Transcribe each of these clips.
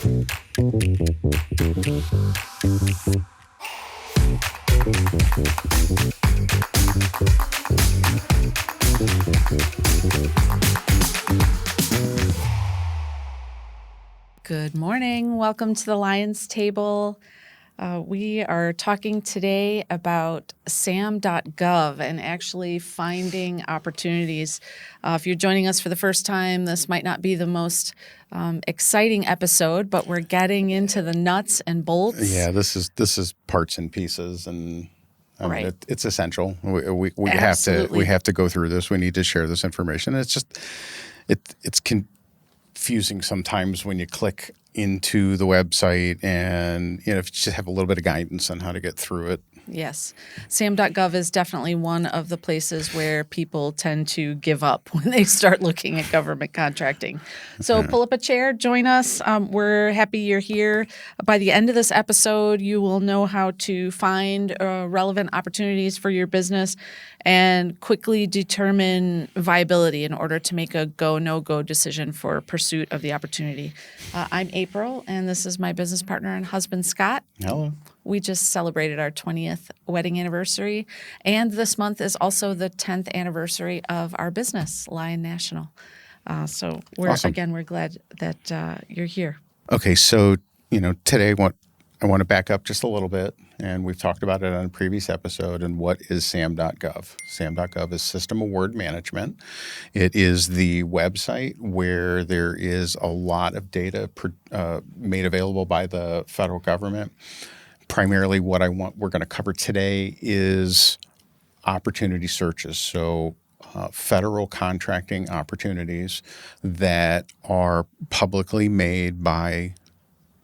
Good morning. Welcome to the Lions Table. We are talking today about SAM.gov and actually finding opportunities. If you're joining us for the first time, this might not be the most exciting episode, but we're getting into the nuts and bolts. Yeah, this is parts and pieces, and I mean, it's essential. We have to go through this. We need to share this information. It's confusing sometimes when you click into the website and, if you just have a little bit of guidance on how to get through it. Yes. SAM.gov is definitely one of the places where people tend to give up when they start looking at government contracting. So pull up a chair, join us. We're happy you're here. By the end of this episode, you will know how to find relevant opportunities for your business and quickly determine viability in order to make a go, no-go decision for pursuit of the opportunity. I'm April, and this is my business partner and husband, Scott. Hello. We just celebrated our 20th wedding anniversary, and this month is also the 10th anniversary of our business, Lion National. So we're glad that you're here. Okay, so today I want to back up just a little bit, and we've talked about it on a previous episode. And what is SAM.gov? SAM.gov is System Award Management. It is the website where there is a lot of data made available by the federal government. Primarily what we're going to cover today is opportunity searches. So federal contracting opportunities that are publicly made by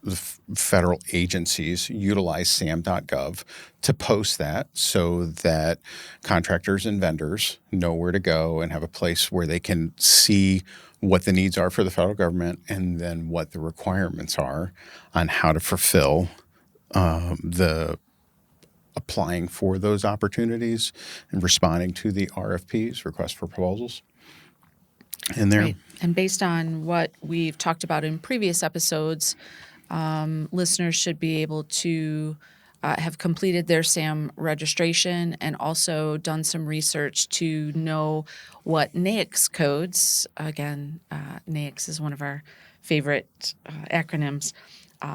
the federal agencies utilize SAM.gov to post that so that contractors and vendors know where to go and have a place where they can see what the needs are for the federal government and then what the requirements are on how to fulfill the applying for those opportunities and responding to the RFPs, requests for proposals. And right. And based on what we've talked about in previous episodes, listeners should be able to have completed their SAM registration and also done some research to know what NAICS codes, again, NAICS is one of our favorite acronyms,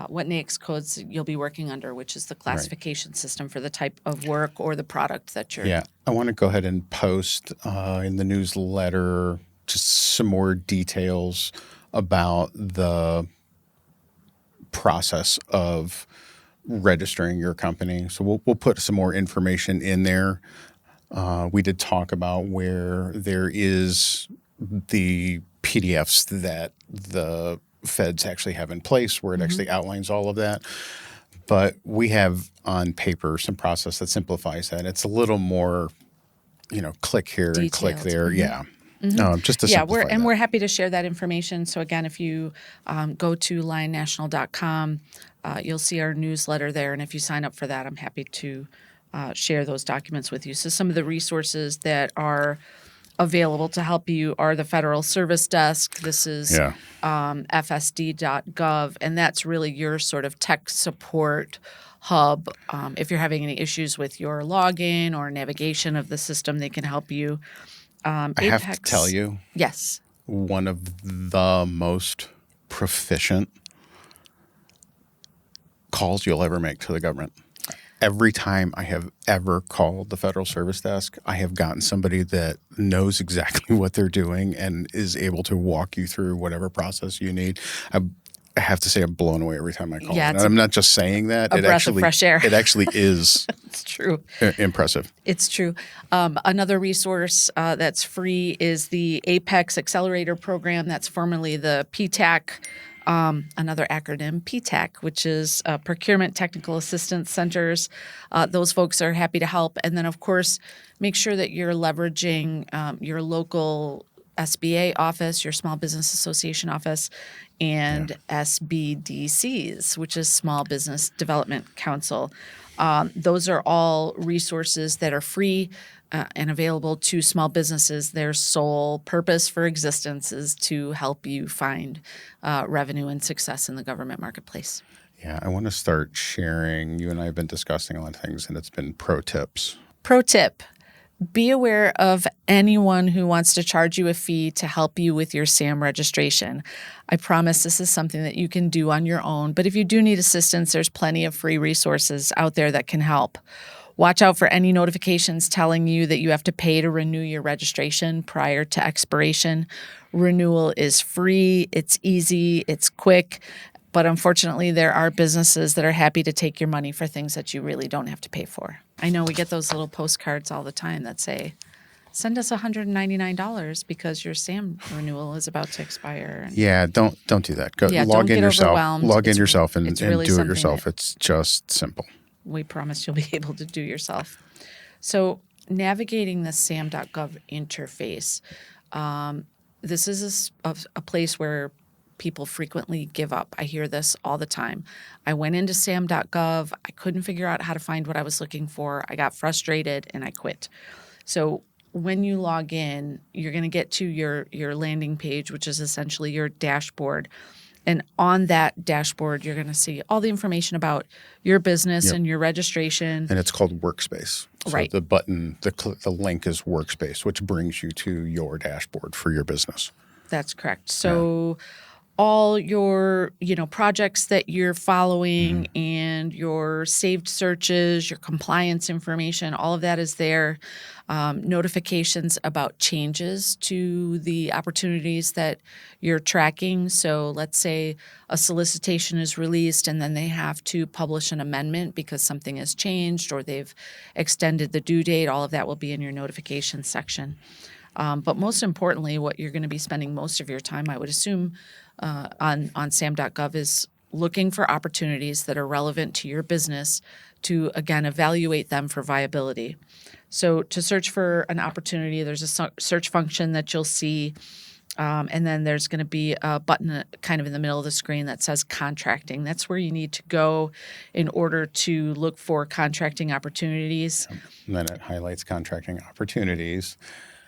what NAICS codes you'll be working under, which is the classification system for the type of work or the product that you're... Yeah, I want to go ahead and post in the newsletter just some more details about the process of registering your company. So we'll put some more information in there. We did talk about where there is the PDFs that the feds actually have in place where it actually outlines all of that. But we have on paper some process that simplifies that. It's a little more, click here and click there. Yeah. Just to simplify that. We're happy to share that information. So again, if you go to lionnational.com, you'll see our newsletter there. And if you sign up for that, I'm happy to share those documents with you. So some of the resources that are available to help you are the Federal Service Desk. This is FSD.gov, and that's really your sort of tech support hub. If you're having any issues with your login or navigation of the system, they can help you. I have to tell you, yes, one of the most proficient calls you'll ever make to the government. Every time I have ever called the Federal Service Desk, I have gotten somebody that knows exactly what they're doing and is able to walk you through whatever process you need. I have to say I'm blown away every time I call them. And I'm not just saying that. A breath of fresh air. It actually is it's true. Impressive. It's true. Another resource that's free is the Apex Accelerator Program. That's formerly the PTAC. Another acronym, PTAC, which is Procurement Technical Assistance Centers. Those folks are happy to help. And then, of course, make sure that you're leveraging your local SBA office, your Small Business Association office, and SBDCs, which is Small Business Development Council. Those are all resources that are free and available to small businesses. Their sole purpose for existence is to help you find revenue and success in the government marketplace. Yeah, I want to start sharing. You and I have been discussing a lot of things, and it's been pro tips. Pro tip. Be aware of anyone who wants to charge you a fee to help you with your SAM registration. I promise this is something that you can do on your own, but if you do need assistance, there's plenty of free resources out there that can help. Watch out for any notifications telling you that you have to pay to renew your registration prior to expiration. Renewal is free, it's easy, it's quick. But unfortunately, there are businesses that are happy to take your money for things that you really don't have to pay for. I know we get those little postcards all the time that say, send us $199 because your SAM renewal is about to expire. Yeah, don't do that. Go Yeah, log don't in get yourself. overwhelmed. Log in It's- yourself and it's really do it something yourself. that- It's just simple. We promise you'll be able to do yourself. So navigating the SAM.gov interface, this is a place where people frequently give up. I hear this all the time. I went into SAM.gov. I couldn't figure out how to find what I was looking for. I got frustrated and I quit. So when you log in, you're going to get to your landing page, which is essentially your dashboard. And on that dashboard, you're going to see all the information about your business and your registration. And it's called Workspace. So Right. the button, the link is Workspace, which brings you to your dashboard for your business. That's correct. So all your, projects that you're following and your saved searches, your compliance information, all of that is there. Notifications about changes to the opportunities that you're tracking. So let's say a solicitation is released and then they have to publish an amendment because something has changed or they've extended the due date. All of that will be in your notifications section. But most importantly, what you're going to be spending most of your time, I would assume, on SAM.gov is looking for opportunities that are relevant to your business to, again, evaluate them for viability. So to search for an opportunity, there's a search function that you'll see, and then there's going to be a button kind of in the middle of the screen that says contracting. That's where you need to go in order to look for contracting opportunities. And then it highlights contracting opportunities.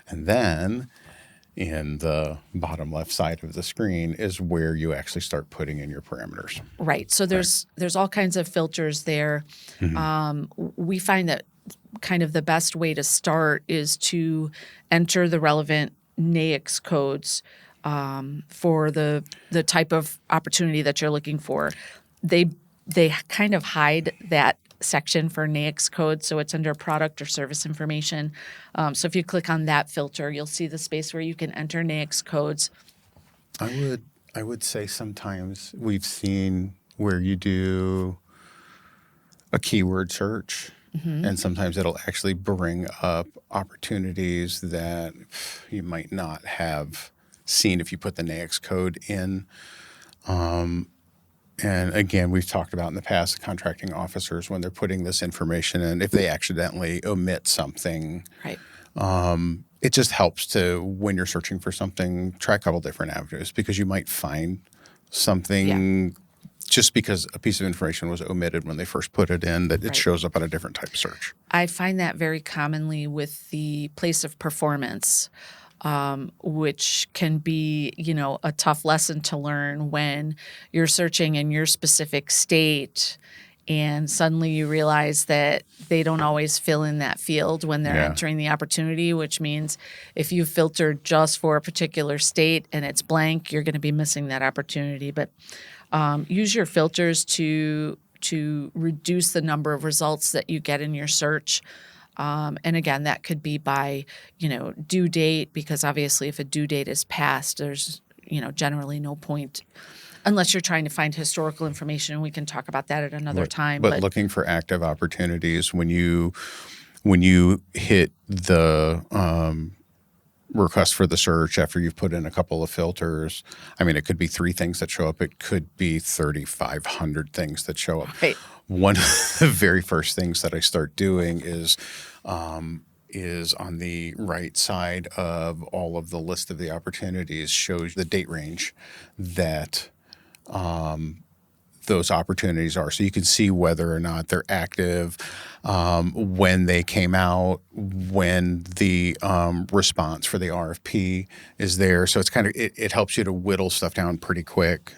And then in the bottom left side of the screen is where you actually start putting in your parameters. Right. So there's all kinds of filters there. We find that kind of the best way to start is to enter the relevant NAICS codes for the type of opportunity that you're looking for. They kind of hide that section for NAICS code, so it's under product or service information. So if you click on that filter, you'll see the space where you can enter NAICS codes. I would say sometimes we've seen where you do a keyword search, and sometimes it'll actually bring up opportunities that you might not have seen if you put the NAICS code in. And again, we've talked about in the past, contracting officers, when they're putting this information in, if they accidentally omit something, Right. it just helps to, when you're searching for something, try a couple different avenues because you might find something just because a piece of information was omitted when they first put it in, that it shows up on a different type of search. I find that very commonly with the place of performance, which can be, a tough lesson to learn when you're searching in your specific state and suddenly you realize that they don't always fill in that field when they're entering the opportunity, which means if you filtered just for a particular state and it's blank, you're going to be missing that opportunity. But use your filters to reduce the number of results that you get in your search. And again, that could be by, due date, because obviously if a due date is passed, there's, generally no point unless you're trying to find historical information. And we can talk about that at another time. But looking for active opportunities, when you hit the request for the search after you've put in a couple of filters, I mean, it could be 3 things that show up. It could be 3,500 things that show up. Right. One of the very first things that I start doing is is on the right side of all of the list of the opportunities, shows the date range that those opportunities are. So you can see whether or not they're active, when they came out, when the response for the RFP is there. So it's kind of, it helps you to whittle stuff down pretty quick.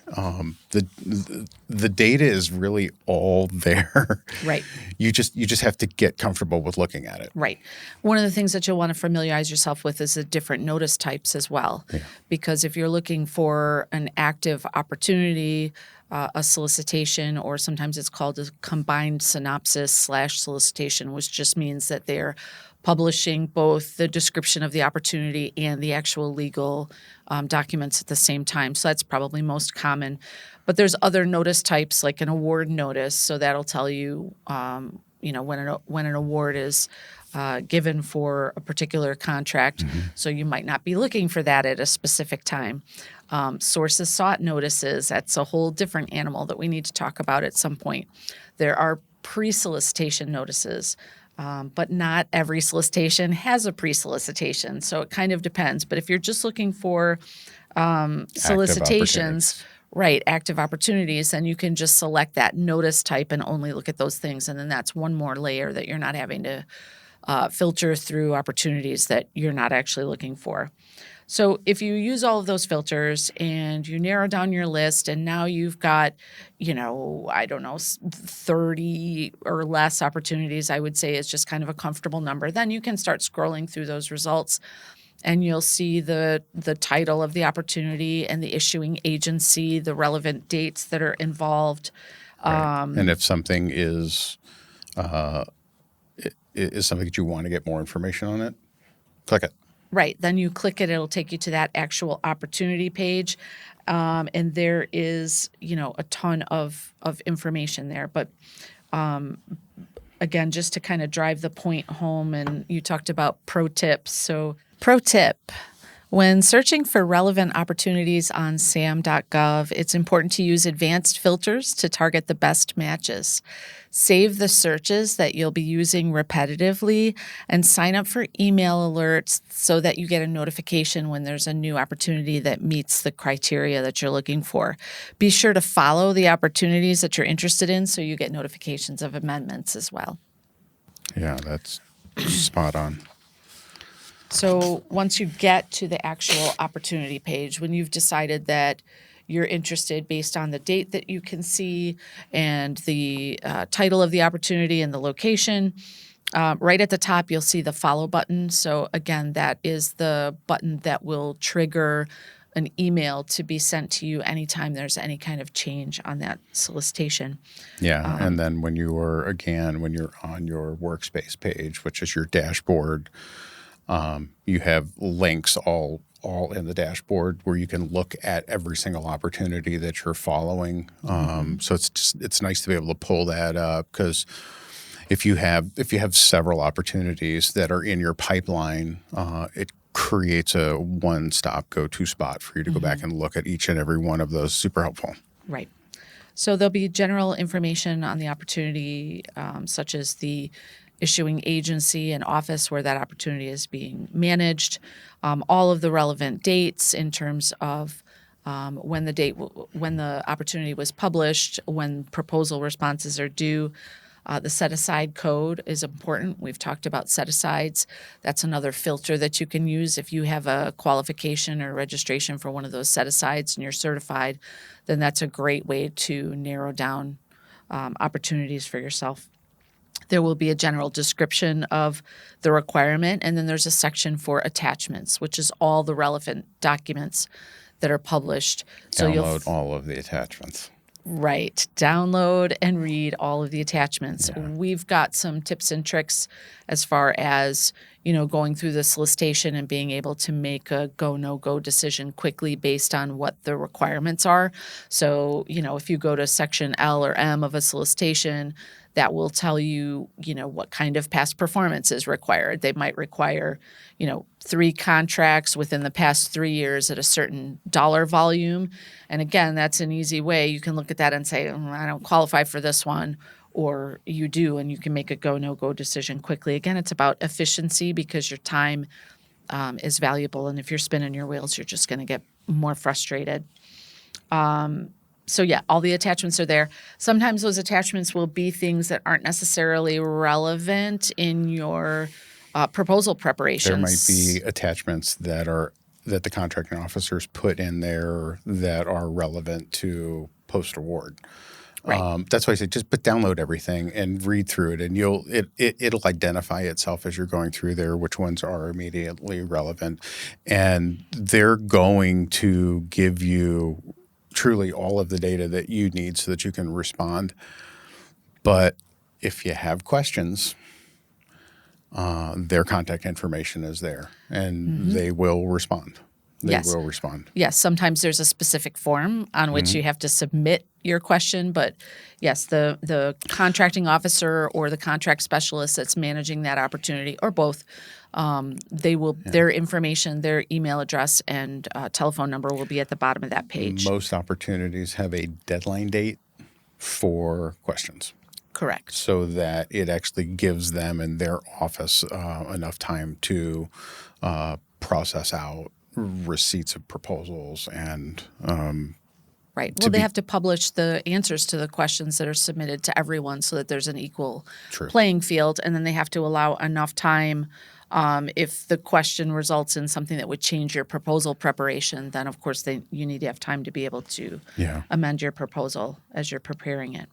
The data is really all there. Right. You just have to get comfortable with looking at it. Right. One of the things that you'll want to familiarize yourself with is the different notice types as well. Yeah. Because if you're looking for an active opportunity, a solicitation, or sometimes it's called a combined synopsis/solicitation, which just means that they're publishing both the description of the opportunity and the actual legal documents at the same time. So that's probably most common. But there's other notice types like an award notice. So that'll tell you, when an award is given for a particular contract. Mm-hmm. So you might not be looking for that at a specific time. Sources sought notices, that's a whole different animal that we need to talk about at some point. There are pre-solicitation notices, but not every solicitation has a pre-solicitation. So it kind of depends. But if you're just looking for solicitations, right, active opportunities, then you can just select that notice type and only look at those things. And then that's one more layer that you're not having to filter through opportunities that you're not actually looking for. So if you use all of those filters and you narrow down your list and now you've got, 30 or less opportunities, I would say is just kind of a comfortable number, then you can start scrolling through those results and you'll see the title of the opportunity and the issuing agency, the relevant dates that are involved. Right. And if something is something that you want to get more information on it, click it. Right. Then you click it, it'll take you to that actual opportunity page. And there is, a ton of information there. But again, just to kind of drive the point home, and you talked about pro tips. So pro tip, when searching for relevant opportunities on SAM.gov, it's important to use advanced filters to target the best matches. Save the searches that you'll be using repetitively and sign up for email alerts so that you get a notification when there's a new opportunity that meets the criteria that you're looking for. Be sure to follow the opportunities that you're interested in so you get notifications of amendments as well. Yeah, that's spot on. So once you get to the actual opportunity page, when you've decided that you're interested based on the date that you can see and the title of the opportunity and the location, right at the top you'll see the follow button. So again, that is the button that will trigger an email to be sent to you anytime there's any kind of change on that solicitation. Yeah, and then when you're on your workspace page, which is your dashboard, you have links all in the dashboard where you can look at every single opportunity that you're following. So it's nice to be able to pull that up, because if you have several opportunities that are in your pipeline, it creates a one-stop go-to spot for you to go back and look at each and every one of those. Super helpful. Right. So there'll be general information on the opportunity, such as the issuing agency and office where that opportunity is being managed, all of the relevant dates in terms of when the opportunity was published, when proposal responses are due. The set-aside code is important. We've talked about set-asides. That's another filter that you can use. If you have a qualification or registration for one of those set-asides and you're certified, then that's a great way to narrow down opportunities for yourself. There will be a general description of the requirement, and then there's a section for attachments, which is all the relevant documents that are published. So Download all of the attachments. Right. Download and read all of the attachments. Yeah. We've got some tips and tricks as far as, going through the solicitation and being able to make a go, no-go decision quickly based on what the requirements are. So, if you go to section L or M of a solicitation, that will tell you, what kind of past performance is required. They might require, 3 contracts within the past 3 years at a certain dollar volume. And again, that's an easy way. You can look at that and say, I don't qualify for this one. or you do, and you can make a go, no-go decision quickly. Again, it's about efficiency because your time is valuable, and if you're spinning your wheels, you're just going to get more frustrated. So yeah, all the attachments are there. Sometimes those attachments will be things that aren't necessarily relevant in your proposal preparations. There might be attachments that the contracting officers put in there that are relevant to post-award. Right. That's why I say just download everything and read through it, and it'll identify itself as you're going through there which ones are immediately relevant, and they're going to give you truly all of the data that you need so that you can respond. But if you have questions, their contact information is there, and they will respond. They Yes. will respond. Yes, sometimes there's a specific form on which you have to submit your question, but yes, the contracting officer or the contract specialist that's managing that opportunity, or both, they will their information, their email address and telephone number will be at the bottom of that page. Most opportunities have a deadline date for questions, Correct. so that it actually gives them in their office enough time to process out receipts of proposals and Right. Well, they have to publish the answers to the questions that are submitted to everyone so that there's an equal playing field. And then they have to allow enough time. If the question results in something that would change your proposal preparation, then of course you need to have time to be able to amend your proposal as you're preparing it.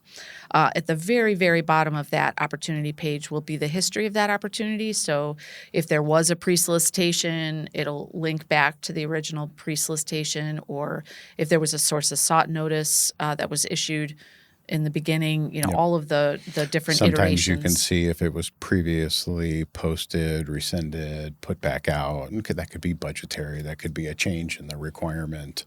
At the very, very bottom of that opportunity page will be the history of that opportunity. So if there was a pre-solicitation, it'll link back to the original pre-solicitation, or if there was a sources sought notice that was issued in the beginning, all of the different sometimes iterations. you can see if it was previously posted, rescinded, put back out. And that could be budgetary. That could be a change in the requirement.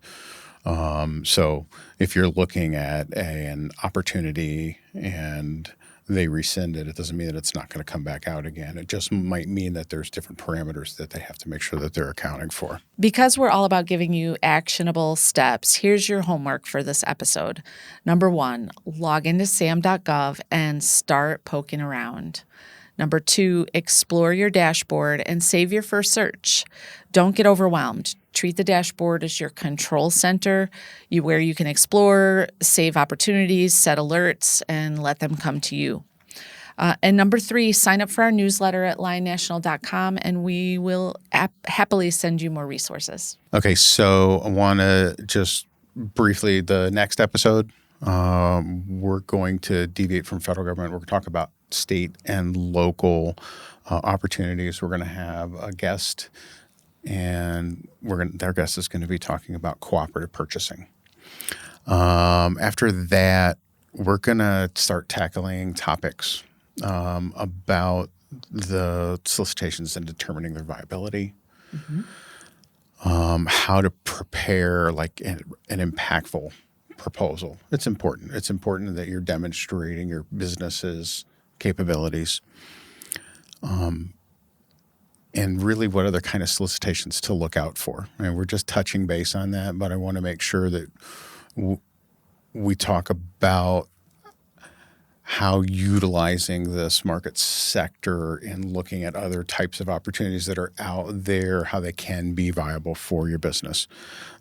So if you're looking at an opportunity and they rescind it, it doesn't mean that it's not going to come back out again. It just might mean that there's different parameters that they have to make sure that they're accounting for. Because we're all about giving you actionable steps, here's your homework for this episode. Number 1, log into SAM.gov and start poking around. Number 2, explore your dashboard and save your first search. Don't get overwhelmed. Treat the dashboard as your control center, where you can explore, save opportunities, set alerts, and let them come to you. And number 3, sign up for our newsletter at lionnational.com, and we will happily send you more resources. Okay, so I want to just briefly, the next episode, we're going to deviate from federal government. We're going to talk about state and local opportunities. We're going to have a guest, and their guest is going to be talking about cooperative purchasing. After that, we're going to start tackling topics about the solicitations and determining their viability, how to prepare like an impactful proposal. It's important. It's important that you're demonstrating your business's capabilities. And really what other kind of solicitations to look out for. And we're just touching base on that, but I want to make sure that we talk about how utilizing this market sector and looking at other types of opportunities that are out there, how they can be viable for your business.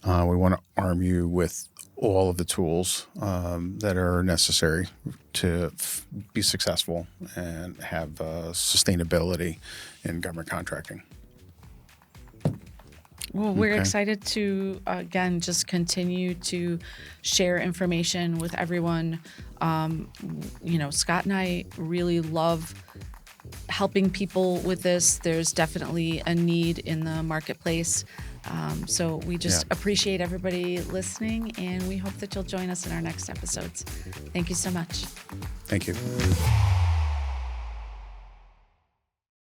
We want to arm you with all of the tools that are necessary to be successful and have sustainability in government contracting. Well, we're excited to, again, just continue to share information with everyone. Scott and I really love helping people with this. There's definitely a need in the marketplace. So we just appreciate everybody listening, and we hope that you'll join us in our next episodes. Thank you so much. Thank you.